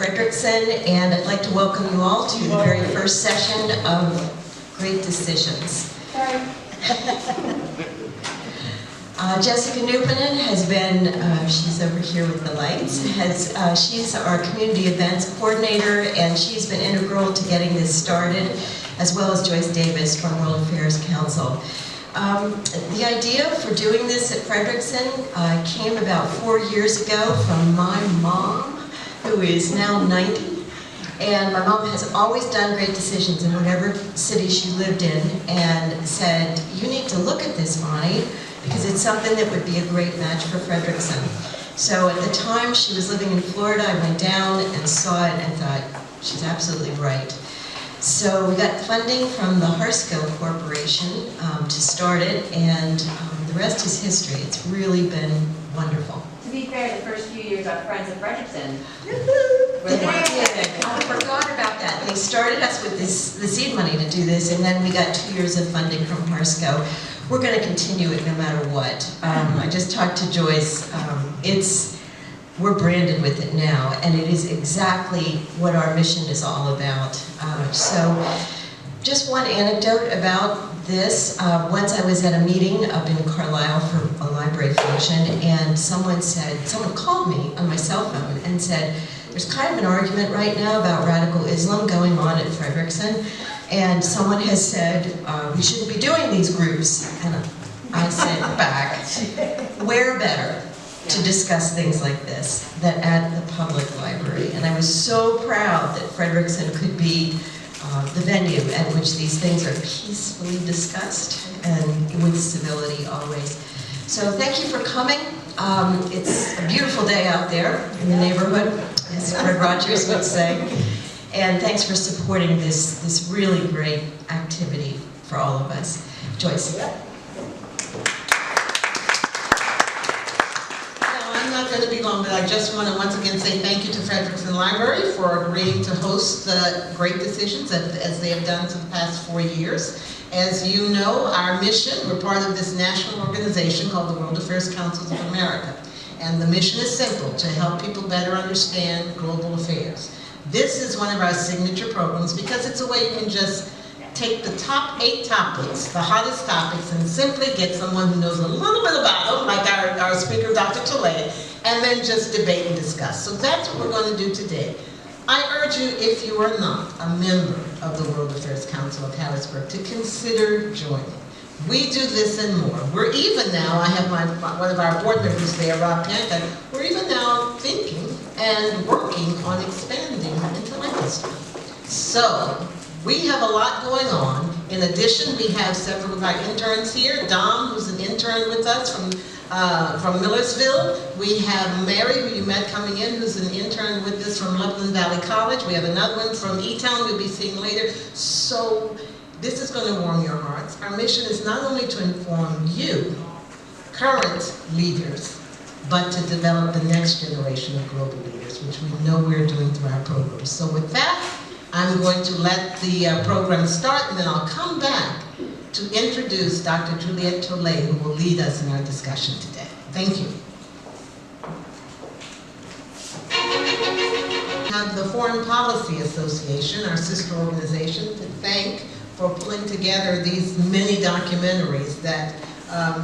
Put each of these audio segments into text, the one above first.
Frederickson, and I'd like to welcome you all to the very first session of Great Decisions. Sorry. Jessica Newpenen has been, she's over here with the lights, she's our community events coordinator, and she's been integral to getting this started, as well as Joyce Davis from World Affairs Council. The idea for doing this at Frederickson came about 4 years ago from my mom, who is now 90. And my mom has always done Great Decisions in whatever city she lived in, and said, you need to look at this, Bonnie, because it's something that would be a great match for Frederickson. So at the time she was living in Florida, I went down and saw it and thought, she's absolutely right. So we got funding from the Harsco Corporation to start it, and the rest is history. It's really been wonderful. To be fair, the first few years our friends at Frederickson. I forgot about that. They started us with the seed money to do this, and then we got 2 years of funding from Harsco. We're going to continue it no matter what. I just talked to Joyce. We're branded with it now, and it is exactly what our mission is all about. So just one anecdote about this. Once I was at a meeting up in Carlisle for a library function, and someone called me on my cell phone and said, there's kind of an argument right now about radical Islam going on at Frederickson, and someone has said, we shouldn't be doing these groups. And I said back, where better to discuss things like this than at the public library? And I was so proud that Frederickson could be the venue at which these things are peacefully discussed and with civility always. So thank you for coming. It's a beautiful day out there in the neighborhood, as Fred Rogers would say. And thanks for supporting this really great activity for all of us. Joyce. I'm not going to be long, but I just want to once again say thank you to Frederickson Library for agreeing to host the Great Decisions as they have done for the past 4 years. As you know, our mission, we're part of this national organization called the World Affairs Councils of America. And the mission is simple, to help people better understand global affairs. This is one of our signature programs because it's a way you can just take the top 8 topics, the hottest topics, and simply get someone who knows a little bit about them, like our speaker, Dr. Tolle, and then just debate and discuss. So that's what we're going to do today. I urge you, if you are not a member of the World Affairs Council of Harrisburg, to consider joining. We do this and more. We're even now, I have one of our board members there, Rob Pianka, we're even now thinking and working on expanding into Lancaster. So, we have a lot going on. In addition, we have several of our interns here. Dom, who's an intern with us from Millersville. We have Mary, who you met coming in, who's an intern with us from Loveland Valley College. We have another one from E-Town we'll be seeing later. So this is going to warm your hearts. Our mission is not only to inform you, current leaders, but to develop the next generation of global leaders, which we know we're doing through our programs. So with that, I'm going to let the program start, and then I'll come back to introduce Dr. Juliette Tolle, who will lead us in our discussion today. Thank you. We have the Foreign Policy Association, our sister organization, to thank for pulling together these many documentaries that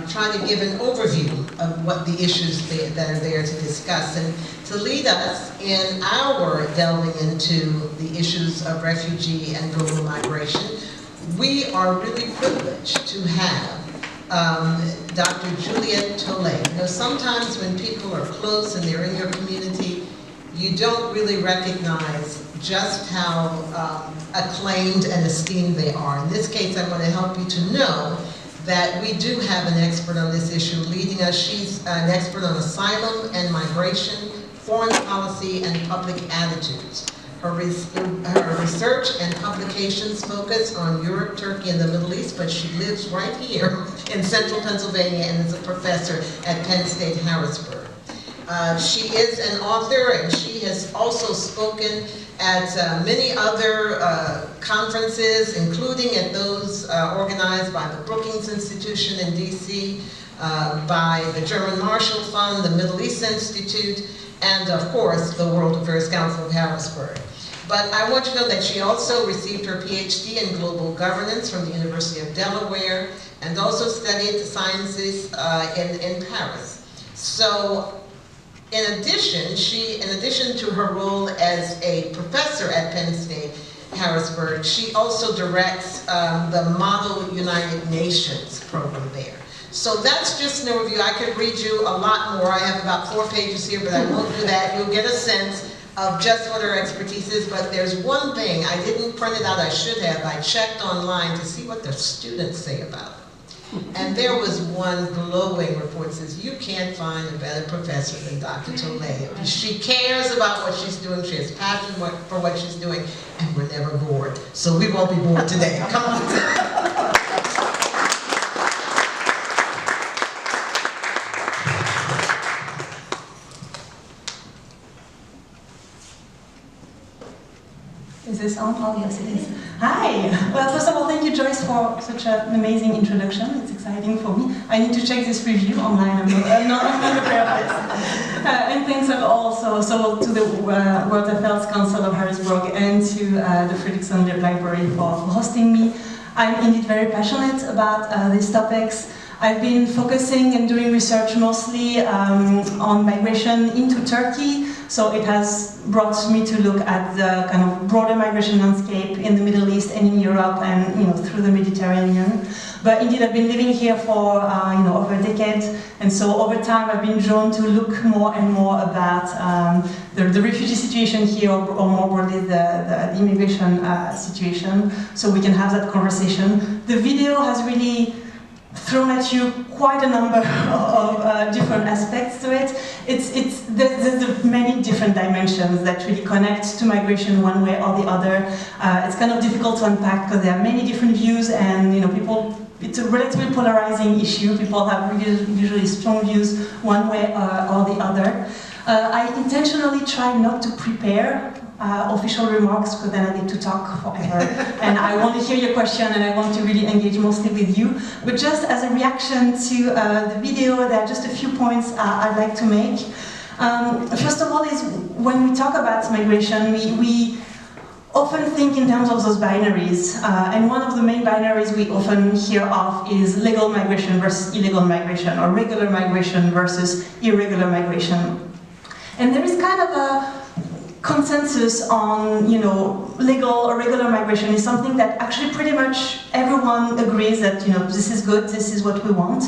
try to give an overview of what the issues that are there to discuss, and to lead us in our delving into the issues of refugee and global migration. We are really privileged to have Dr. Juliette Tolle. You know, sometimes when people are close and they're in your community, you don't really recognize just how acclaimed and esteemed they are. In this case, I want to help you to know that we do have an expert on this issue leading us. She's an expert on asylum and migration, foreign policy, and public attitudes. Her research and publications focus on Europe, Turkey, and the Middle East, but she lives right here in central Pennsylvania and is a professor at Penn State Harrisburg. She is an author, and she has also spoken at many other conferences, including at those organized by the Brookings Institution in DC, by the German Marshall Fund, the Middle East Institute, and of course, the World Affairs Council of Harrisburg. But I want you to know that she also received her PhD in global governance from the University of Delaware, and also studied the sciences in Paris. So, in addition to her role as a professor at Penn State Harrisburg, she also directs the Model United Nations program there. So that's just an overview. I could read you a lot more. I have about 4 pages here, but I won't do that. You'll get a sense of just what her expertise is, but there's one thing, I didn't print it out, I should have. I checked online to see what the students say about it. And there was one glowing report that says, you can't find a better professor than Dr. Tolay. She cares about what she's doing, she has passion for what she's doing, and we're never bored. So we won't be bored today. Come on. Is this on? Oh, yes, it is. Hi! Well, first of all, thank you, Joyce, for such an amazing introduction. It's exciting for me. I need to check this review online. I'm not prepared for this. And thanks also to the World Affairs Council of Harrisburg and to the Fredrickson Library for hosting me. I'm indeed very passionate about these topics. I've been focusing and doing research mostly on migration into Turkey. So it has brought me to look at the kind of broader migration landscape in the Middle East and in Europe and through the Mediterranean. But indeed I've been living here for over a decade, and so over time I've been drawn to look more and more about the refugee situation here, or more broadly the immigration situation, so we can have that conversation. The video has really thrown at you quite a number of different aspects to it. There's many different dimensions that really connect to migration one way or the other. It's kind of difficult to unpack because there are many different views, and it's a relatively polarizing issue. People have usually strong views one way or the other. I intentionally try not to prepare official remarks, because then I get to talk forever. And I want to hear your question, and I want to really engage mostly with you. But just as a reaction to the video, there are just a few points I'd like to make. First of all, is when we talk about migration, we often think in terms of those binaries. And one of the main binaries we often hear of is legal migration versus illegal migration, or regular migration versus irregular migration. And there is kind of a consensus on, legal or regular migration is something that actually pretty much everyone agrees that, this is good, this is what we want,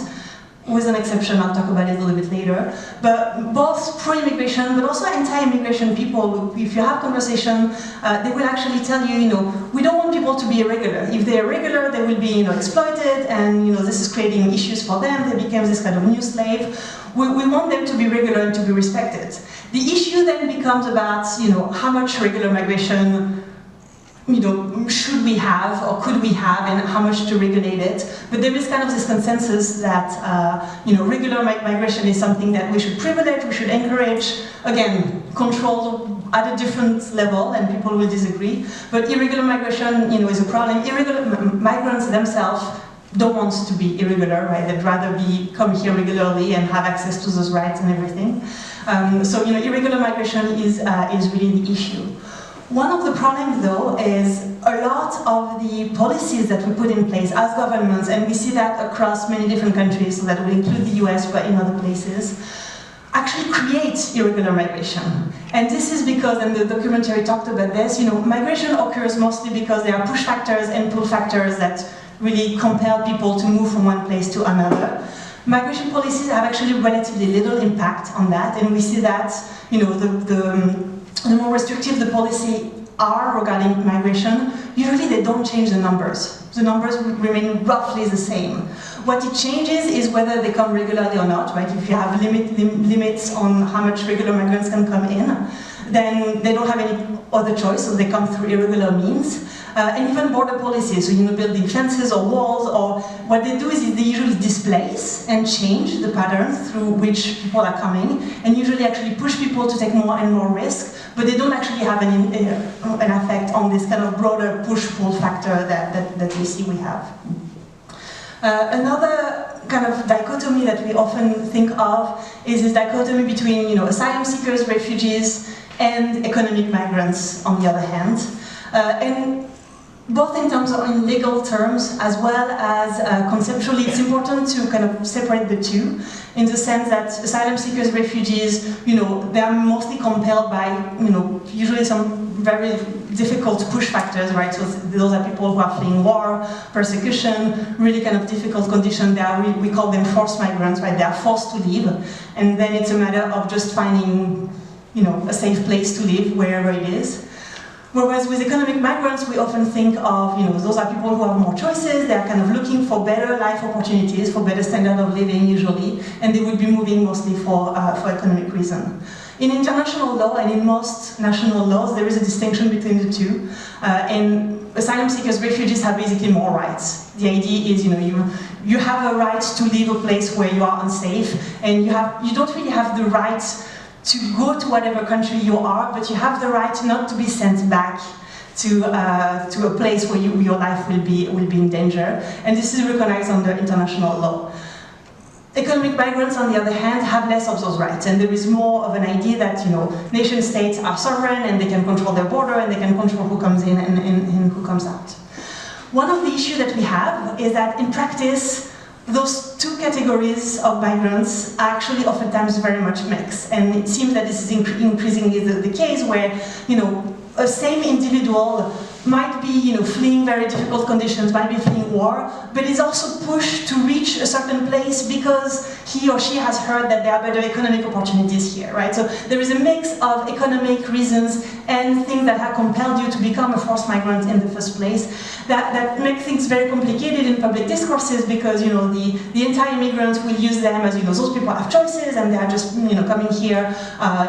with an exception. I'll talk about it a little bit later. But both pro-immigration, but also anti-immigration people, if you have conversation, they will actually tell you, we don't want people to be irregular. If they're irregular, they will be, exploited, and, this is creating issues for them. They become this kind of new slave. We want them to be regular and to be respected. The issue then becomes about, how much regular migration, should we have or could we have, and how much to regulate it. But there is kind of this consensus that, regular migration is something that we should privilege, we should encourage, again, control at a different level, and people will disagree. But irregular migration, is a problem. Irregular migrants themselves don't want to be irregular, right? They'd rather come here regularly and have access to those rights and everything. So, irregular migration is really the issue. One of the problems, though, is a lot of the policies that we put in place as governments, and we see that across many different countries, so that will include the US, but in other places, actually create irregular migration. And this is because, and the documentary talked about this, migration occurs mostly because there are push factors and pull factors that really compel people to move from one place to another. Migration policies have actually relatively little impact on that, and we see that, the more restrictive the policy are regarding migration, usually they don't change the numbers. The numbers remain roughly the same. What it changes is whether they come regularly or not, right? If you have limits on how much regular migrants can come in, then they don't have any other choice, so they come through irregular means. And even border policies, so building fences or walls, or what they do is they usually displace and change the pattern through which people are coming, and usually actually push people to take more and more risk, but they don't actually have an effect on this kind of broader push-pull factor that we see we have. Another kind of dichotomy that we often think of is this dichotomy between, you know, asylum seekers, refugees, and economic migrants on the other hand. And both in terms of in legal terms as well as conceptually, it's important to kind of separate the two in the sense that asylum seekers, refugees, you know, they are mostly compelled by, you know, usually some very difficult push factors, right? So those are people who are fleeing war, persecution, really kind of difficult conditions. They are, we call them forced migrants, right? They are forced to leave, and then it's a matter of just finding, you know, a safe place to live wherever it is. Whereas with economic migrants, we often think of, you know, those are people who have more choices, they're kind of looking for better life opportunities, for better standard of living usually, and they would be moving mostly for economic reason. In international law and in most national laws, there is a distinction between the two, and asylum seekers, refugees have basically more rights. The idea is, you know, you have a right to leave a place where you are unsafe, and you don't really have the right to go to whatever country you are, but you have the right not to be sent back to a place where your life will be in danger, and this is recognized under international law. Economic migrants, on the other hand, have less of those rights, and there is more of an idea that, you know, nation states are sovereign and they can control their border and they can control who comes in and who comes out. One of the issues that we have is that in practice, those two categories of migrants are actually oftentimes very much mixed, and it seems that this is increasingly the case where, you know, a same individual might be, you know, fleeing very difficult conditions, might be fleeing war, but is also pushed to reach a certain place because he or she has heard that there are better economic opportunities here, right? So there is a mix of economic reasons and things that have compelled you to become a forced migrant in the first place that make things very complicated in public discourses because, you know, the anti-immigrants will use them as, you know, those people have choices and they are just, you know, coming here,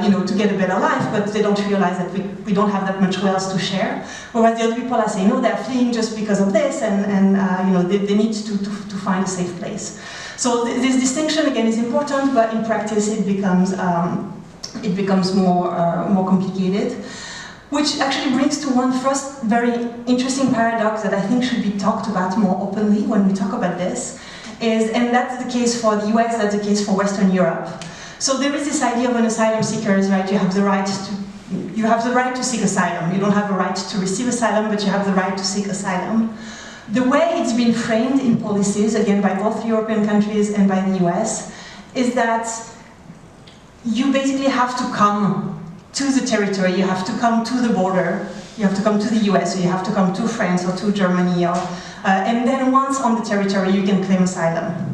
you know, to get a better life, but they don't realize that we don't have that much wealth to share. Whereas the other people are saying, no, they're fleeing just because of this, and you know, they need to find a safe place. So this distinction again is important, but in practice it becomes more complicated. Which actually brings to one first very interesting paradox that I think should be talked about more openly when we talk about this, and that's the case for the US, that's the case for Western Europe. So there is this idea of an asylum seeker, right? You have the right to seek asylum. You don't have a right to receive asylum, but you have the right to seek asylum. The way it's been framed in policies, again by both European countries and by the US, is that you basically have to come to the territory, you have to come to the border, you have to come to the US, or you have to come to France or to Germany, and then once on the territory you can claim asylum.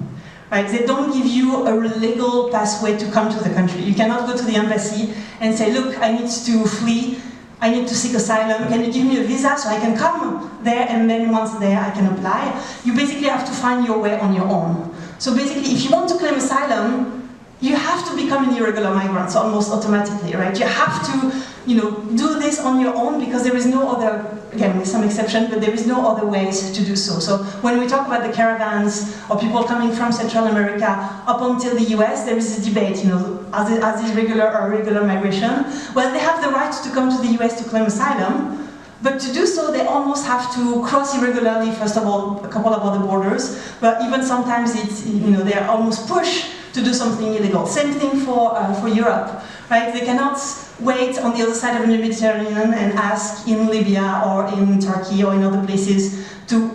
Right? They don't give you a legal pathway to come to the country. You cannot go to the embassy and say, look, I need to flee, I need to seek asylum, can you give me a visa so I can come there, and then once there I can apply? You basically have to find your way on your own. So basically, if you want to claim asylum, you have to become an irregular migrant, almost automatically, right? You have to, you know, do this on your own because there is no other, again, with some exception, but there is no other ways to do so. So when we talk about the caravans or people coming from Central America up until the US, there is a debate, you know, are these regular or irregular migration? Well, they have the right to come to the US to claim asylum, but to do so, they almost have to cross irregularly, first of all, a couple of other borders, but even sometimes it's, you know, they are almost pushed to do something illegal. Same thing for Europe, right? They cannot wait on the other side of the Mediterranean and ask in Libya or in Turkey or in other places to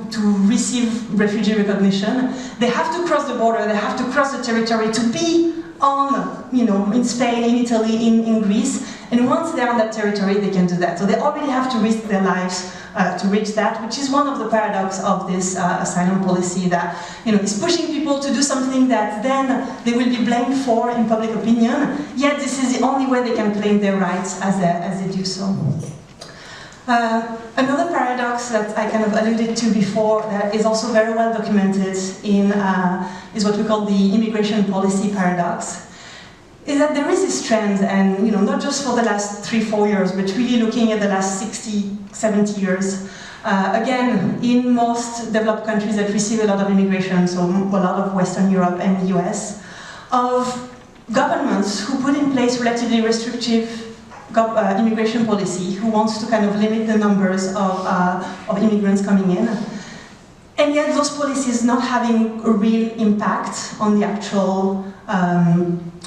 receive refugee recognition. They have to cross the border, they have to cross the territory to be on, you know, in Spain, in Italy, in Greece, and once they're on that territory, they can do that. So they already have to risk their lives to reach that, which is one of the paradoxes of this asylum policy that, you know, is pushing people to do something that then they will be blamed for in public opinion, yet this is the only way they can claim their rights as they do so. Another paradox that I kind of alluded to before that is also very well documented in is what we call the immigration policy paradox. Is that there is this trend, and you know, not just for the last 3-4 years, but really looking at the last 60-70 years. Again, in most developed countries that receive a lot of immigration, so a lot of Western Europe and the US, of governments who put in place relatively restrictive immigration policy, who wants to kind of limit the numbers of immigrants coming in. And yet those policies not having a real impact on the actual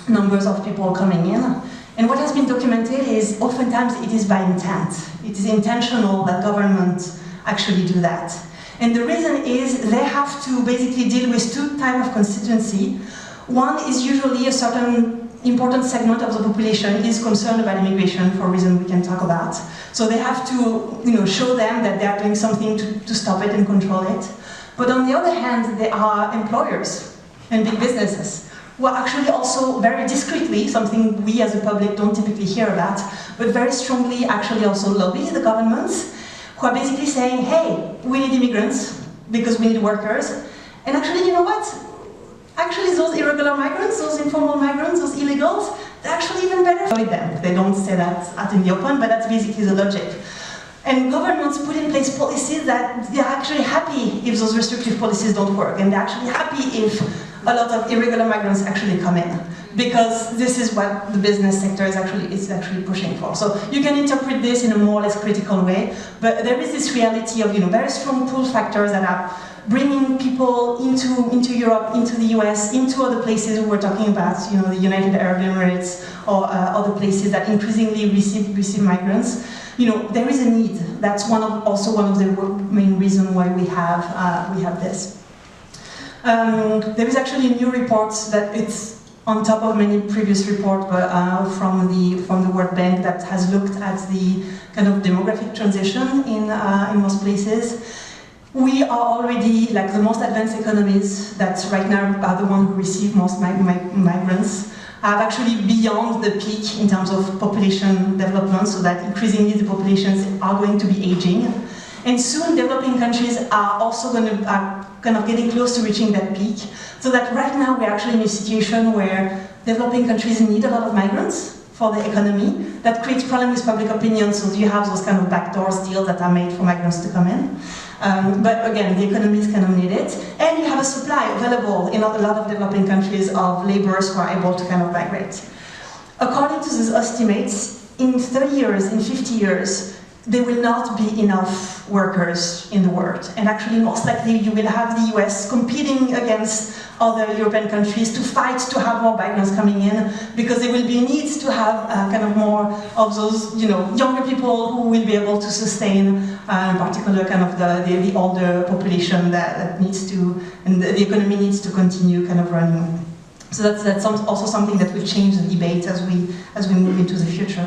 numbers of people coming in. And what has been documented is oftentimes it is by intent. It is intentional that governments actually do that. And the reason is they have to basically deal with two types of constituency. One is usually a certain important segment of the population is concerned about immigration for a reason we can talk about. So they have to show them that they are doing something to stop it and control it. But on the other hand, there are employers and big businesses who are actually also very discreetly, something we as a public don't typically hear about, but very strongly actually also lobby the governments, who are basically saying, hey, we need immigrants because we need workers. And actually, you know what? Actually, those irregular migrants, those informal migrants, those illegals, they're actually even better for them. They don't say that out in the open, but that's basically the logic. And governments put in place policies that they're actually happy if those restrictive policies don't work, and they're actually happy if a lot of irregular migrants actually come in, because this is what the business sector is actually pushing for. So you can interpret this in a more or less critical way, but there is this reality of very strong pull factors that are bringing people into Europe, into the US, into other places we're talking about, the United Arab Emirates or other places that increasingly receive migrants. There is a need. That's also one of the main reasons why we have this. There is actually a new report that it's on top of many previous reports, but from the World Bank, that has looked at the kind of demographic transition in most places. We are already like the most advanced economies that right now are the ones who receive most migrants, are actually beyond the peak in terms of population development, so that increasingly the populations are going to be aging. And soon developing countries are also kind of getting close to reaching that peak, so that right now we're actually in a situation where developing countries need a lot of migrants for the economy. That creates problems with public opinion, so you have those kind of backdoor deals that are made for migrants to come in. But again, the economies kind of need it. And you have a supply available in a lot of developing countries of laborers who are able to kind of migrate. According to these estimates, in 30 years, in 50 years, there will not be enough workers in the world. And actually, most likely, you will have the US competing against other European countries to fight to have more migrants coming in, because there will be needs to have kind of more of those, younger people who will be able to sustain, in particular, kind of the older population that needs to, and the economy needs to continue kind of running. So that's also something that will change the debate as we move into the future.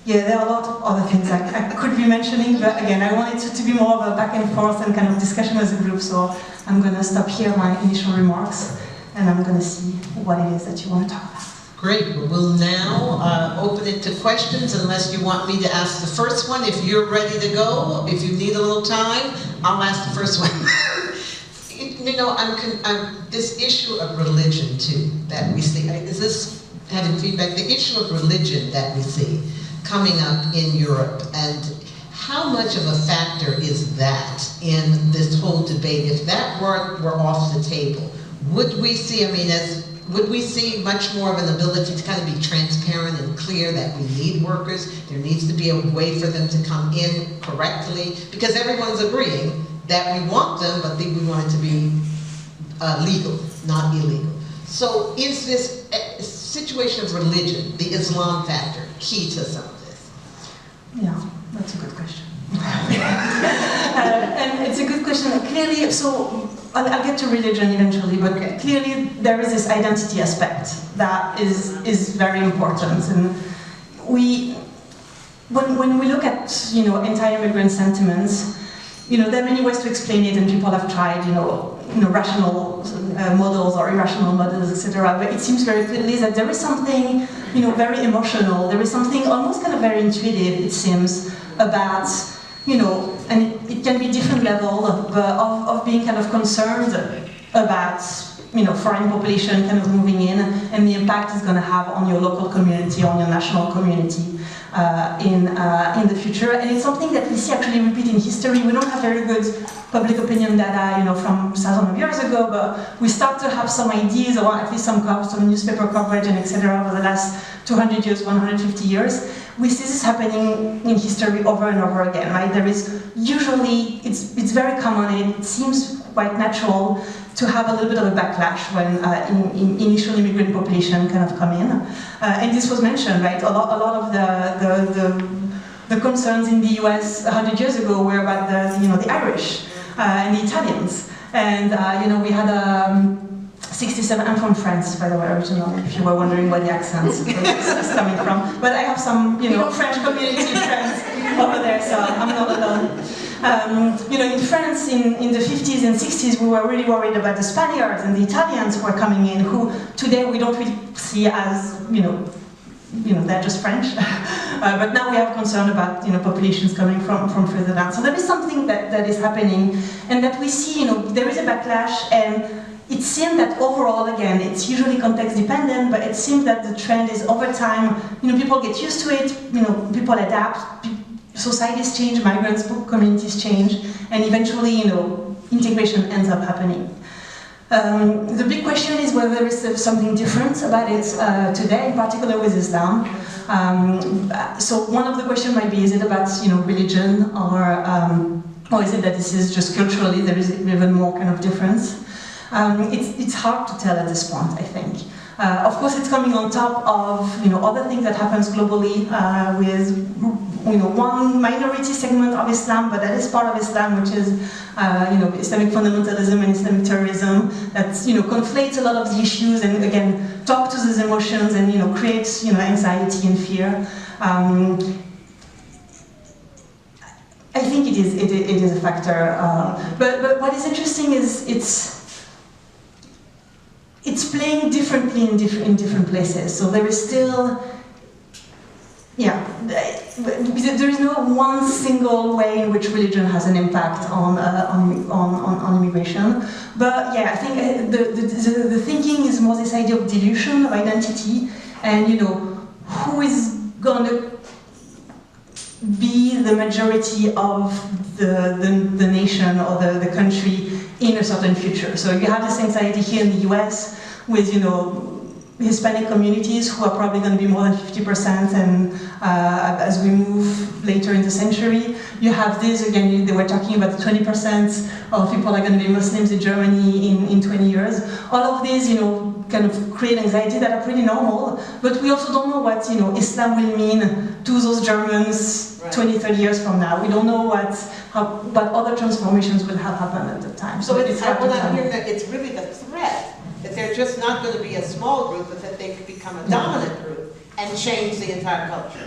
Yeah, there are a lot of other things I could be mentioning, but again, I want it to be more of a back and forth and kind of discussion as a group, so I'm going to stop here my initial remarks, and I'm going to see what it is that you want to talk about. Great. We'll now open it to questions, unless you want me to ask the first one. If you're ready to go, if you need a little time, I'll ask the first one. This issue of religion, too, that we see, is this having feedback? The issue of religion that we see coming up in Europe, and how much of a factor is that in this whole debate? If that were off the table, would we see, would we see much more of an ability to kind of be transparent and clear that we need workers? There needs to be a way for them to come in correctly, because everyone's agreeing that we want them, but we want it to be legal, not illegal. So is this situation of religion, the Islam factor, key to some of this? Yeah, that's a good question. And it's a good question. Clearly, so I'll get to religion eventually, but clearly there is this identity aspect that is very important. And when we look at anti-immigrant sentiments, there are many ways to explain it, and people have tried rational models or irrational models, etc. But it seems very clearly that there is something very emotional. There is something almost kind of very intuitive, it seems, about and it can be different level of being kind of concerned about foreign population kind of moving in, and the impact it's going to have on your local community, on your national community in the future. And it's something that we see actually repeat in history. We don't have very good public opinion data, from thousands of years ago, but we start to have some ideas, or at least some newspaper coverage and etc. over the last 200 years, 150 years, we see this happening in history over and over again, right? There is usually, it's very common, and it seems quite natural to have a little bit of a backlash when initial immigrant population kind of come in. And this was mentioned, right? A lot of the concerns in the US 100 years ago were about the Irish and the Italians. And we had 67, I'm from France, by the way, originally, if you were wondering where the accent is coming from. But I have some, French community friends over there, so I'm not alone. In France, in the 50s and 60s, we were really worried about the Spaniards and the Italians who were coming in, who today we don't really see as, they're just French. But now we have concern about, populations coming from further down. So there is something that is happening, and that we see, there is a backlash, and it seems that overall, again, it's usually context dependent, but it seems that the trend is over time, people get used to it, people adapt, societies change, migrants, communities change, and eventually, integration ends up happening. The big question is whether there is something different about it today, in particular with Islam. So one of the questions might be, is it about religion, or is it that this is just culturally there is even more kind of difference? It's hard to tell at this point, I think. Of course, it's coming on top of other things that happens globally with one minority segment of Islam, but that is part of Islam, which is Islamic fundamentalism and Islamic terrorism that conflates a lot of the issues and again talk to these emotions and creates anxiety and fear. I think it is a factor, but what is interesting is it's playing differently in different places. So there is still, there is no one single way in which religion has an impact on immigration. But I think the thinking is more this idea of dilution of identity, and who is going to be the majority of the nation or the country in a certain future. So you have this anxiety here in the US with, Hispanic communities who are probably going to be more than 50%, and as we move later in the century, you have this, again, they were talking about 20% of people are going to be Muslims in Germany in 20 years. All of these, kind of create anxiety that are pretty normal, but we also don't know what, Islam will mean to those Germans 20, 30 years from now. We don't know what other transformations will have happened at the time. So it's hard to tell. I'm hearing that it's really the threat, that they're just not going to be a small group, but that they could become a dominant group and change the entire culture.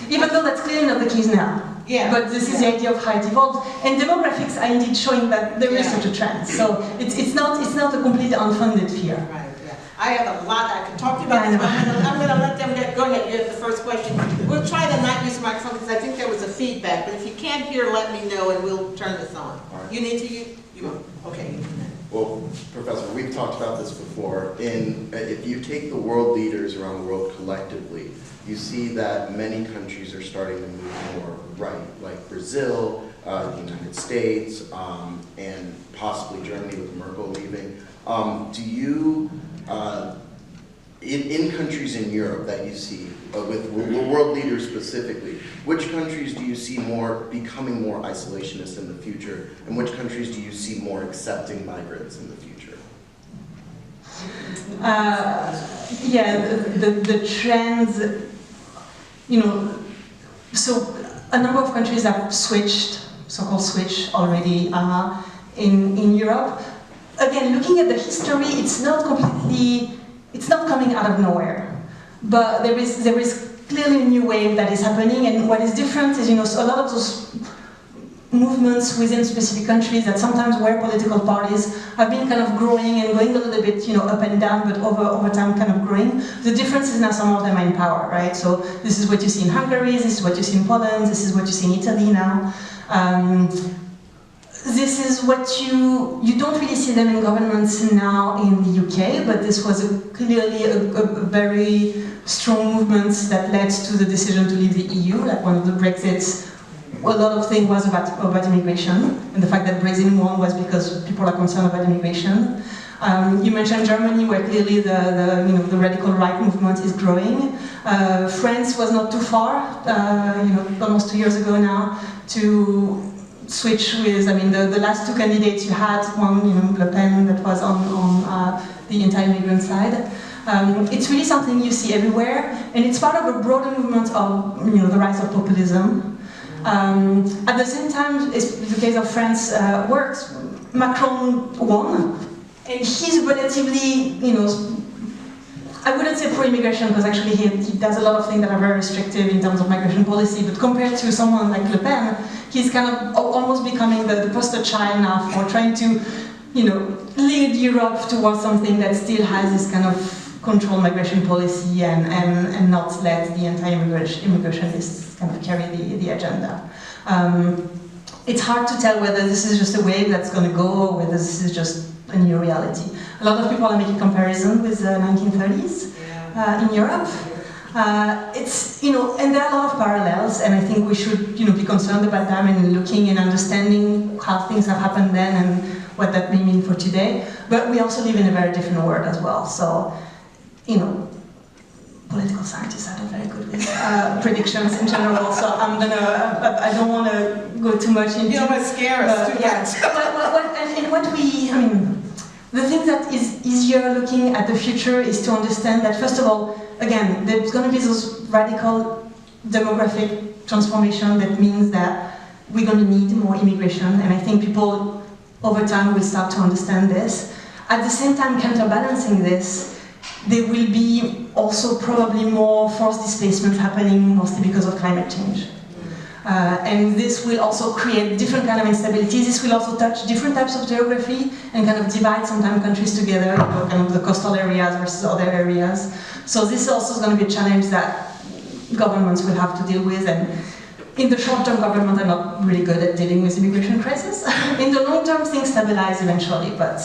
Even though that's clearly not the case now. But this is the idea of how it evolves. And demographics are indeed showing that there is such a trend. So it's not a completely unfunded fear. Right. I have a lot I can talk to you about this, but I'm going to let them go ahead. You have the first question. We'll try to not use the microphone because I think there was a feedback. But if you can't hear, let me know and we'll turn this on. Right. You need to use? You won't. Okay. Well, Professor, we've talked about this before. If you take the world leaders around the world collectively, you see that many countries are starting to move more right, like Brazil, the United States, and possibly Germany with Merkel leaving. Do you, in countries in Europe that you see, with world leaders specifically, which countries do you see becoming more isolationist in the future, and which countries do you see more accepting migrants in the future? The trends, so a number of countries have switched, so-called switch already in Europe. Again, looking at the history, it's not coming out of nowhere. But there is clearly a new wave that is happening, and what is different is, so a lot of those movements within specific countries that sometimes were political parties have been kind of growing and going a little bit, up and down, but over time kind of growing. The difference is now some of them are in power, right? So this is what you see in Hungary, this is what you see in Poland, this is what you see in Italy now. This is what you don't really see them in governments now in the UK, but this was clearly a very strong movement that led to the decision to leave the EU, like one of the Brexits. A lot of things was about immigration, and the fact that Brexit won was because people are concerned about immigration. You mentioned Germany, where clearly the radical right movement is growing. France was not too far, almost 2 years ago now, to switch with, the last two candidates you had, one, Le Pen, that was on the anti-immigrant side. It's really something you see everywhere, and it's part of a broader movement of the rise of populism. At the same time, the case of France works. Macron won, and he's relatively, I wouldn't say pro-immigration, because actually he does a lot of things that are very restrictive in terms of migration policy, but compared to someone like Le Pen, he's kind of almost becoming the poster child now for trying to, lead Europe towards something that still has this kind of controlled migration policy and not let the anti-immigrationists kind of carry the agenda. It's hard to tell whether this is just a wave that's going to go or whether this is just a new reality. A lot of people are making comparison with the 1930s in Europe. And there are a lot of parallels, and I think we should, be concerned about them and looking and understanding how things have happened then and what that may mean for today. But we also live in a very different world as well. So, political scientists are not very good with predictions in general. So I don't want to go too much into. You don't want to scare us too much. The thing that is easier looking at the future is to understand that, first of all, again, there's going to be those radical demographic transformation that means that we're going to need more immigration, and I think people over time will start to understand this. At the same time, counterbalancing this, there will be also probably more forced displacement happening, mostly because of climate change. And this will also create different kind of instabilities. This will also touch different types of geography and kind of divide sometimes countries together, kind of the coastal areas versus other areas. So this also is going to be a challenge that governments will have to deal with. And in the short term, governments are not really good at dealing with immigration crisis. In the long term, things stabilize eventually, but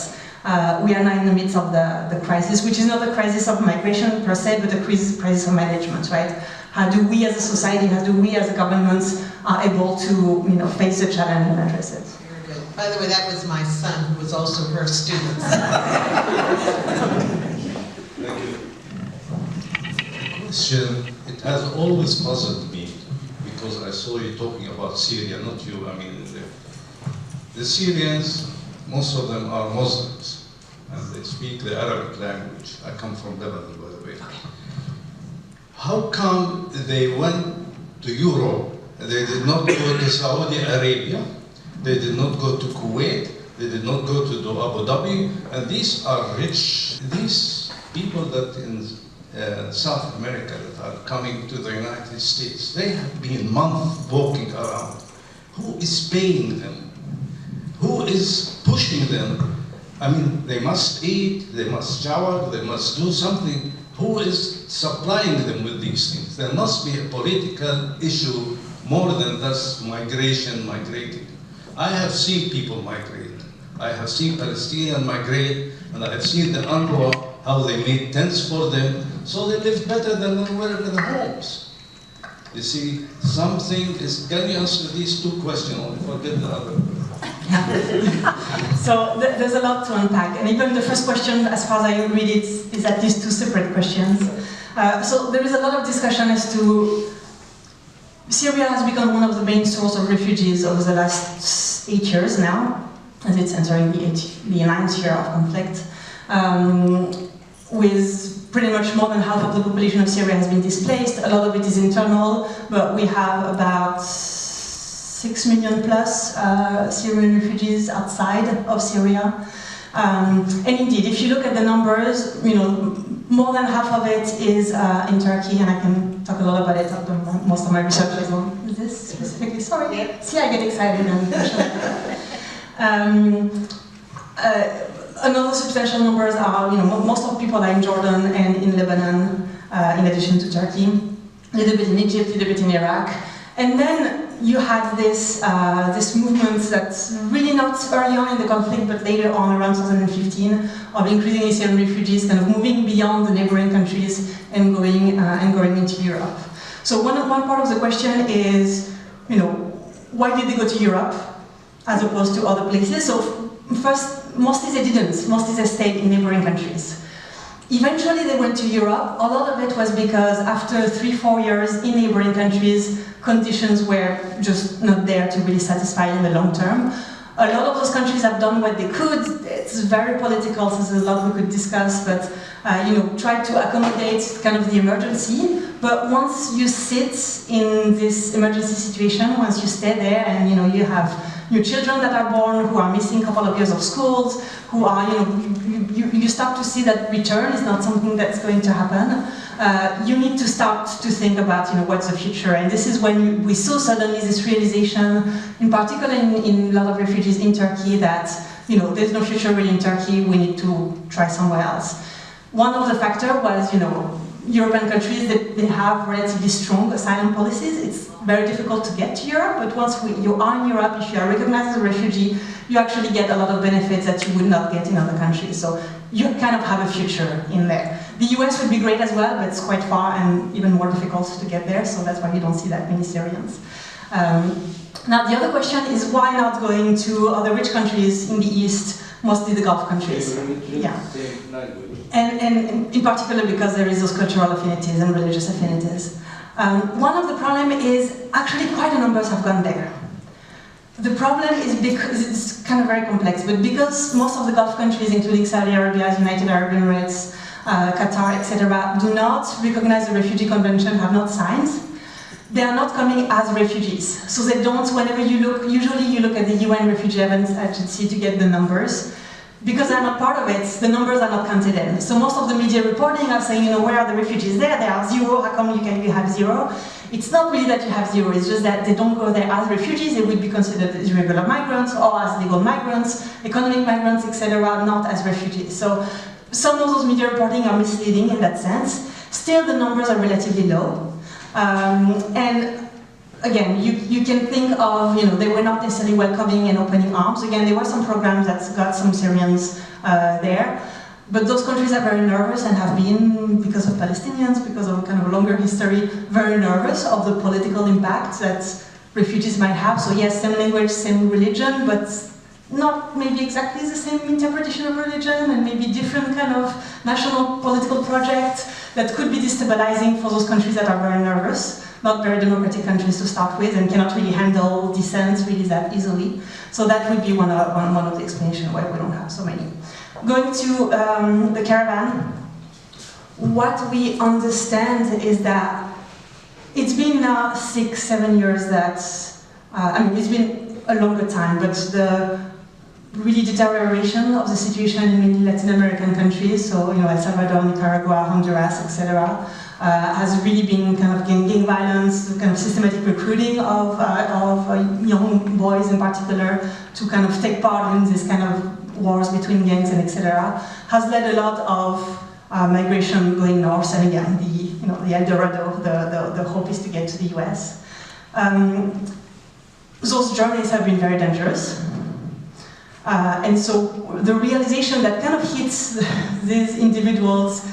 we are now in the midst of the crisis, which is not a crisis of migration per se, but a crisis of management, right? How do we as a society, how do we as a governments are able to face the challenge and address it? Very good. By the way, that was my son, who was also her student. Thank you. Question, it has always puzzled me, because I saw you talking about Syria, not you, the Syrians, most of them are Muslims, and they speak the Arabic language. I come from Lebanon, by the way. How come they went to Europe? They did not go to Saudi Arabia, they did not go to Kuwait, they did not go to Abu Dhabi, and these are rich. These people that in South America that are coming to the United States, they have been months walking around. Who is paying them? Who is pushing them? They must eat, they must shower, they must do something. Who is supplying them with these things? There must be a political issue more than just migrating. I have seen people migrate. I have seen Palestinians migrate, and I have seen the UNRWA, how they made tents for them, so they live better than they were in the homes. You see, something is, can you answer these two questions, only forget the other? So there's a lot to unpack, and even the first question, as far as I read it, is at least two separate questions. So there is a lot of discussion as to Syria has become one of the main sources of refugees over the last 8 years now, as it's entering the 9th year of conflict, with pretty much more than half of the population of Syria has been displaced. A lot of it is internal, but we have about 6 million plus Syrian refugees outside of Syria. And indeed, if you look at the numbers, more than half of it is in Turkey, and I can talk a lot about it. I've done most of my research on this specifically. Sorry. Yeah. See, I get excited and another substantial numbers are, most of people are in Jordan and in Lebanon, in addition to Turkey, a little bit in Egypt, a little bit in Iraq. And then you had this movement that's really not early on in the conflict, but later on, around 2015, of increasing Syrian refugees kind of moving beyond the neighboring countries and going into Europe. So one part of the question is, why did they go to Europe as opposed to other places? So first, mostly they didn't. Mostly they stayed in neighboring countries. Eventually they went to Europe. A lot of it was because after 3-4 years in neighboring countries, conditions were just not there to really satisfy in the long term. A lot of those countries have done what they could. It's very political, so there's a lot we could discuss, but try to accommodate kind of the emergency. But once you sit in this emergency situation, once you stay there and you have new children that are born who are missing a couple of years of schools, who are, you start to see that return is not something that's going to happen. You need to start to think about, what's the future. And this is when we saw suddenly this realization, in particular in a lot of refugees in Turkey, that, there's no future really in Turkey, we need to try somewhere else. One of the factors was, European countries, they have relatively strong asylum policies. It's very difficult to get to Europe, but once you are in Europe, if you are recognized as a refugee, you actually get a lot of benefits that you would not get in other countries. So you kind of have a future in there. The US would be great as well, but it's quite far and even more difficult to get there, so that's why you don't see that many Syrians. Now the other question is why not going to other rich countries in the East, mostly the Gulf countries? Yeah. And in particular because there is those cultural affinities and religious affinities. One of the problems is actually quite a numbers have gone there. The problem is because it's kind of very complex, but because most of the Gulf countries, including Saudi Arabia, United Arab Emirates, Qatar, etc., do not recognize the Refugee Convention, have not signed, they are not coming as refugees. So they don't, whenever you look, usually you look at the UN Refugee Agency to get the numbers. Because they're not part of it, the numbers are not counted in. So most of the media reporting are saying, where are the refugees there? They are zero, how come you have zero? It's not really that you have zero, it's just that they don't go there as refugees, they would be considered as irregular migrants or as legal migrants, economic migrants, etc., not as refugees. So some of those media reporting are misleading in that sense. Still, the numbers are relatively low. And again, you can think of, they were not necessarily welcoming and opening arms. Again, there were some programs that got some Syrians there. But those countries are very nervous and have been, because of Palestinians, because of kind of a longer history, very nervous of the political impact that refugees might have. So yes, same language, same religion, but not maybe exactly the same interpretation of religion, and maybe different kind of national political project that could be destabilizing for those countries that are very nervous. Not very democratic countries to start with, and cannot really handle dissent really that easily. So that would be one of the explanations why we don't have so many. Going to the caravan, what we understand is that it's been now 6-7 years that, it's been a longer time, but the really deterioration of the situation in many Latin American countries, so El Salvador, Nicaragua, Honduras, etc., has really been kind of gang violence, kind of systematic recruiting of young boys in particular to kind of take part in this kind of wars between gangs and etc., has led a lot of migration going north, and again, the El Dorado, the hope is to get to the US. Those journeys have been very dangerous. And so the realization that kind of hits these individuals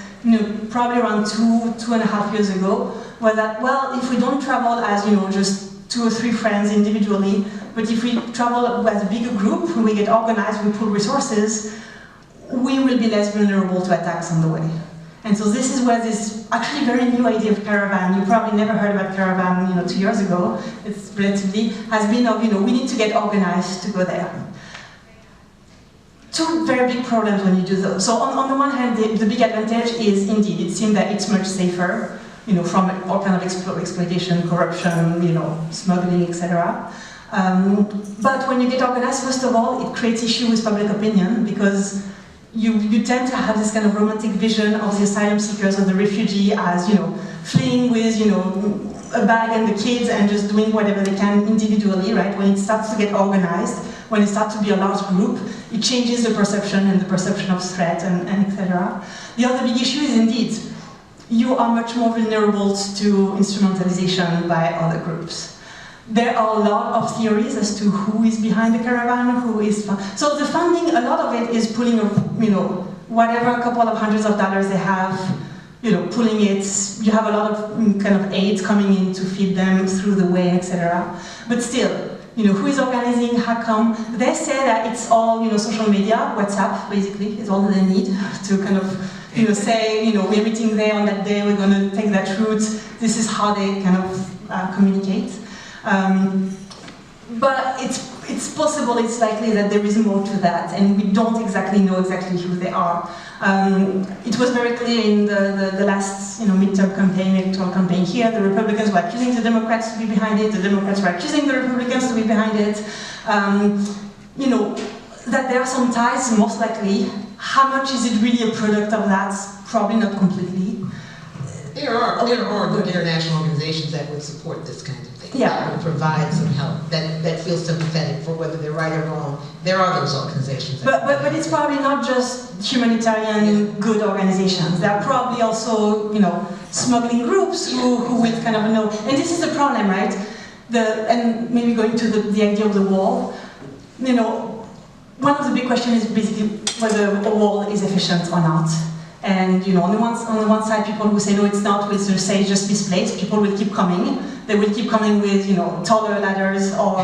probably around 2.5 years ago, was that, well, if we don't travel as, just 2 or 3 friends individually, but if we travel as a bigger group, we get organized, we pool resources, we will be less vulnerable to attacks on the way. And so this is where this actually very new idea of caravan, you probably never heard about caravan, 2 years ago, it's relatively, has been of, we need to get organized to go there. 2 very big problems when you do those. So on the one hand, the big advantage is indeed, it seems that it's much safer, from all kind of exploitation, corruption, smuggling, etc. But when you get organized, first of all, it creates issue with public opinion, because you tend to have this kind of romantic vision of the asylum seekers or the refugee as, fleeing with, a bag and the kids and just doing whatever they can individually, right? When it starts to get organized, when it starts to be a large group, it changes the perception and the perception of threat and etc. The other big issue is indeed, you are much more vulnerable to instrumentalization by other groups. There are a lot of theories as to who is behind the caravan, who is... So the funding, a lot of it is pulling, whatever, a couple of hundreds of dollars they have, pulling it. You have a lot of kind of aid coming in to feed them through the way, etc. But still, who is organizing, how come. They say that it's all, social media, WhatsApp, basically, is all they need to kind of, say, we're meeting there on that day, we're going to take that route. This is how they kind of communicate. But it's possible, it's likely that there is more to that, and we don't exactly know exactly who they are. It was very clear in the last midterm campaign, electoral campaign here. The Republicans were accusing the Democrats to be behind it. The Democrats were accusing the Republicans to be behind it. That there are some ties, most likely. How much is it really a product of that? Probably not completely. There are good international organizations that would support this kind of thing. Yeah. That would provide some help, that feel sympathetic for whether they're right or wrong. There are those organizations. But it's probably not just humanitarian good organizations. There are probably also, smuggling groups who will kind of know. And this is the problem, right? And maybe going to the idea of the wall, one of the big questions is basically whether a wall is efficient or not. And on the one side, people who say no, it's not, will say just misplaced. People will keep coming. They will keep coming with taller ladders or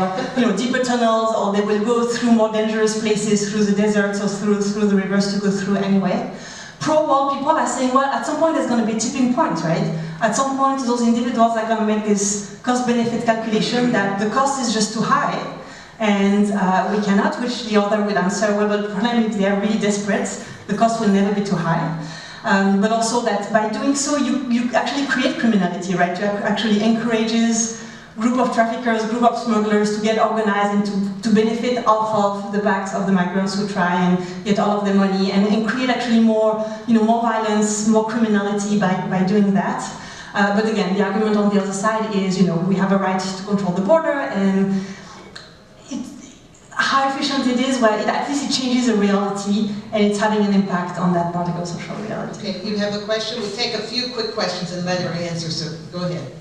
deeper tunnels, or they will go through more dangerous places, through the deserts or through the rivers to go through anyway. Pro-wall people are saying, well, at some point there's going to be a tipping point, right? At some point, those individuals are going to make this cost-benefit calculation that the cost is just too high, and we cannot, which the other will answer, well, the problem if they are really desperate, the cost will never be too high. But also that by doing so, you actually create criminality, right? You actually encourages group of traffickers, group of smugglers to get organized and to benefit off of the backs of the migrants who try and get all of the money and create actually more violence, more criminality by doing that. But again, the argument on the other side is, we have a right to control the border, and how efficient it is, well, at least it changes the reality, and it's having an impact on that particular social reality. Okay, you have a question? We'll take a few quick questions and let her answer, so go ahead.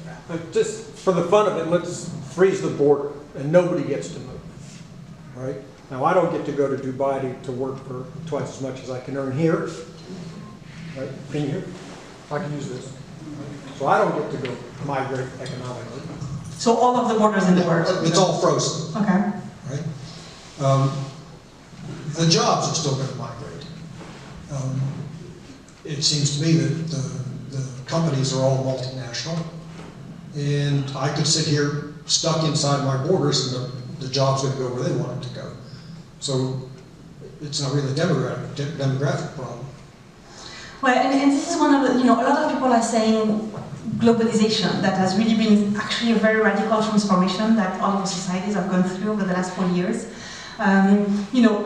Just for the fun of it, let's freeze the border, and nobody gets to move, right? Now, I don't get to go to Dubai to work for twice as much as I can earn here, right? In here, I can use this. So I don't get to go migrate economically. So all of the borders in the world. It's all frozen, Okay. right? The jobs are still going to migrate. It seems to me that the companies are all multinational, and I could sit here stuck inside my borders, and the jobs would go where they want them to go. So it's not really a demographic problem. Well, and this is one of the, a lot of people are saying globalization, that has really been actually a very radical transformation that all of the societies have gone through over the last 40 years.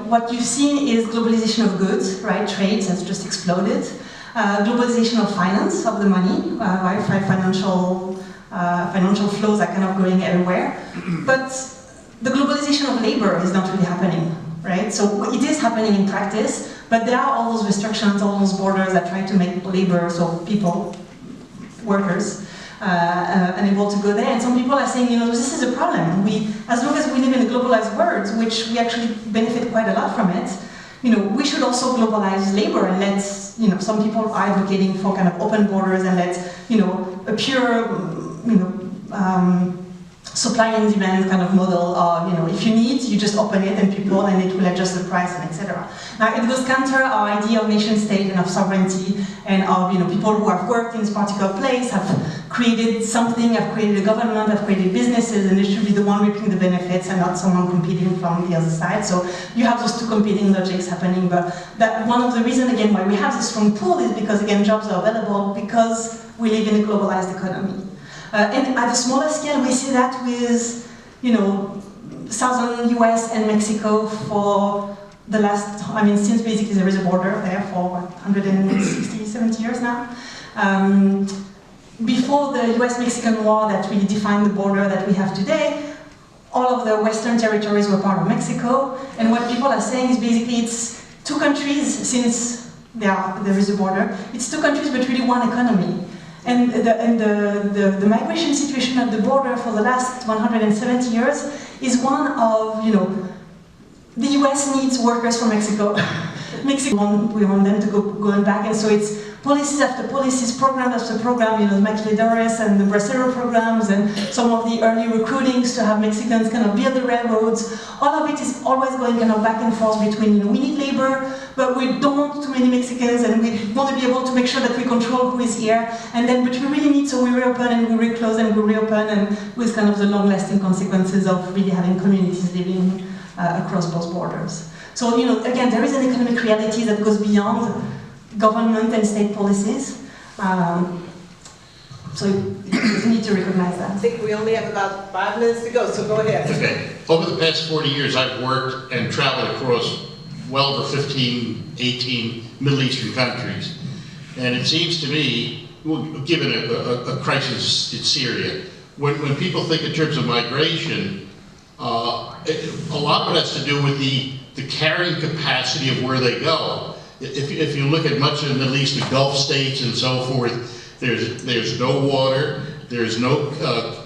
What you've seen is globalization of goods, right? Trade has just exploded. Globalization of finance, of the money, right? Financial flows are kind of going everywhere. But the globalization of labor is not really happening, right? So it is happening in practice, but there are all those restrictions, all those borders that try to make labor, so people, workers, unable to go there. And some people are saying, this is a problem. As long as we live in a globalized world, which we actually benefit quite a lot from it, we should also globalize labor and let, some people are advocating for kind of open borders and let, a pure, supply and demand kind of model of, if you need, you just open it and it will adjust the price and etc. Now it goes counter our idea of nation state and of sovereignty and of, people who have worked in this particular place, have created something, have created a government, have created businesses, and it should be the one reaping the benefits and not someone competing from the other side. So you have those two competing logics happening, but that one of the reasons again why we have this strong pull is because again jobs are available because we live in a globalized economy. And at a smaller scale, we see that with, southern US and Mexico for the last, since basically there is a border there for 160, 70 years now. Before the US-Mexican War that really defined the border that we have today, all of the western territories were part of Mexico, and what people are saying is basically it's two countries, since there is a border, it's two countries but really one economy. And the migration situation at the border for the last 170 years is one of, the US needs workers from Mexico. We want them to go back, and so it's policies after policies, program after program, you know, the Maquiladores and the Bracero programs and some of the early recruitings to have Mexicans kind of build the railroads. All of it is always going kind of back and forth between, you know, we need labor, but we don't want too many Mexicans, and we want to be able to make sure that we control who is here. And then, but we really need, so we reopen and we reclose and we reopen, and with kind of the long-lasting consequences of really having communities living across both borders. So, you know, again, there is an economic reality that goes beyond government and state policies. So you need to recognize that. I think we only have about 5 minutes to go, so go ahead. Okay. Over the past 40 years, I've worked and traveled across well over 15, 18 Middle Eastern countries. And it seems to me, well, given a crisis in Syria, when people think in terms of migration, a lot of it has to do with the carrying capacity of where they go. If you look at much of the Middle East, the Gulf states and so forth, there's no water, there's no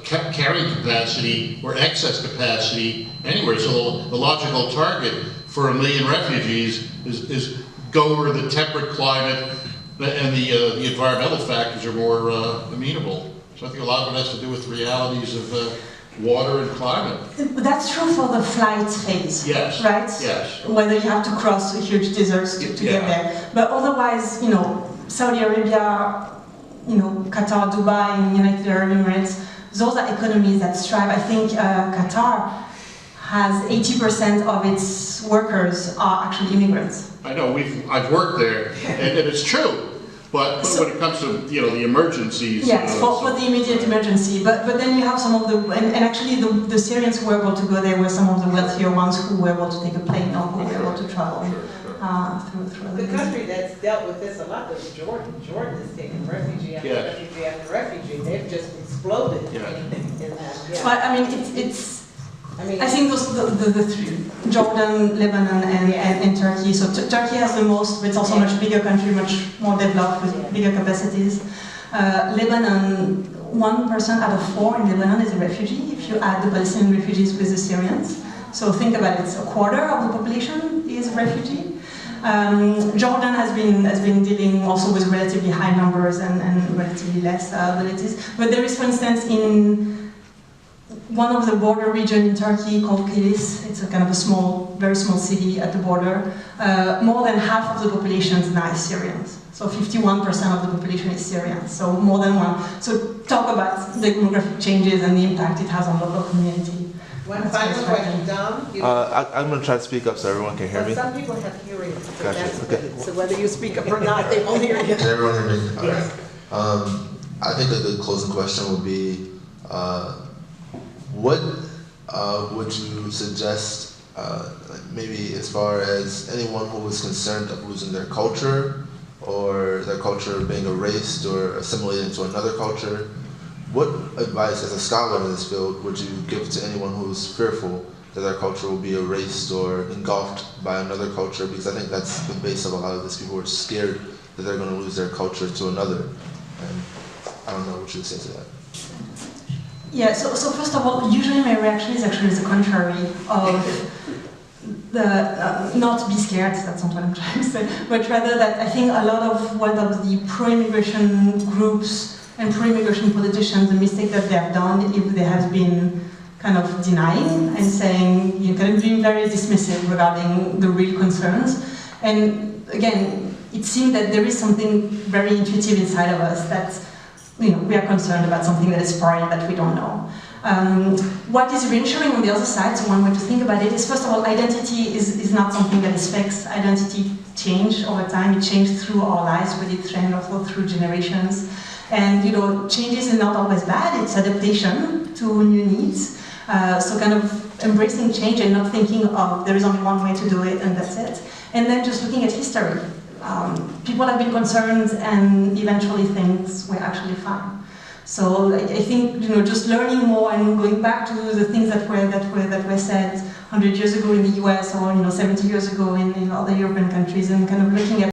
carrying capacity or excess capacity anywhere. So the logical target for 1 million refugees is go where the temperate climate and the environmental factors are more amenable. So I think a lot of it has to do with realities of water and climate. That's true for the flight phase, Yes. right? Yes. Whether you have to cross huge deserts to get there. But otherwise, you know, Saudi Arabia, you know, Qatar, Dubai, and United Arab Emirates, those are economies that strive. I think Qatar has 80% of its workers are actually immigrants. I know, I've worked there, and it's true. But So, when it comes to, you know, the emergencies. Yes, for the immediate emergency. But then you have some of the, and actually the Syrians who were able to go there were some of the wealthier ones who were able to take a plane or who were able to travel through other The places. country that's dealt with this a lot is Jordan. Jordan is taking refugee after Yeah. refugee after refugee. They've just exploded Yeah. in that. Yeah. But I mean, I think those the three, Jordan, Lebanon, and Turkey. So Turkey has the most, but it's also a much bigger country, much more developed with bigger capacities. Lebanon, 1% out of 4 in Lebanon is a refugee, if you add the Palestinian refugees with the Syrians. So think about it, a quarter of the population is a refugee. Jordan has been dealing also with relatively high numbers and relatively less abilities. But there is, for instance, in one of the border region in Turkey called Kilis, it's a kind of a small, very small city at the border. More than half of the population is now Syrians. So 51% of the population is Syrian. So more than one. So talk about the demographic changes and the impact it has on the local community. One That's final very question, striking. Dom. I'm going to try to speak up so everyone can hear me. Some people have hearing, so Gotcha, that's okay. good. So whether you speak up or not, they won't hear you. Can everyone hear me? Okay. Yes. I think a good closing question would be, what would you suggest, maybe as far as anyone who is concerned of losing their culture or their culture being erased or assimilated into another culture, what advice as a scholar in this field would you give to anyone who's fearful that their culture will be erased or engulfed by another culture? Because I think that's the base of a lot of this. People are scared that they're going to lose their culture to another. And I don't know what you would say to that. Yeah, so first of all, usually my reaction is actually the contrary of the, not be scared, that's not what I'm trying to say, but rather that I think a lot of what of the pro-immigration groups and pro-immigration politicians, the mistake that they have done, if they have been kind of denying and saying, you kind of being very dismissive regarding the real concerns. And again, it seems that there is something very intuitive inside of us that, you know, we are concerned about something that is foreign that we don't know. What is reassuring on the other side, so one way to think about it, is first of all, identity is not something that is fixed. Identity changes over time. It changes through our lives, but it changes also through generations. And, you know, changes is not always bad. It's adaptation to new needs. So kind of embracing change and not thinking, oh, there is only one way to do it and that's it. And then just looking at history. People have been concerned and eventually things were actually fine. So I think, you know, just learning more and going back to the things that were said 100 years ago in the US or, you know, 70 years ago in other European countries and kind of looking at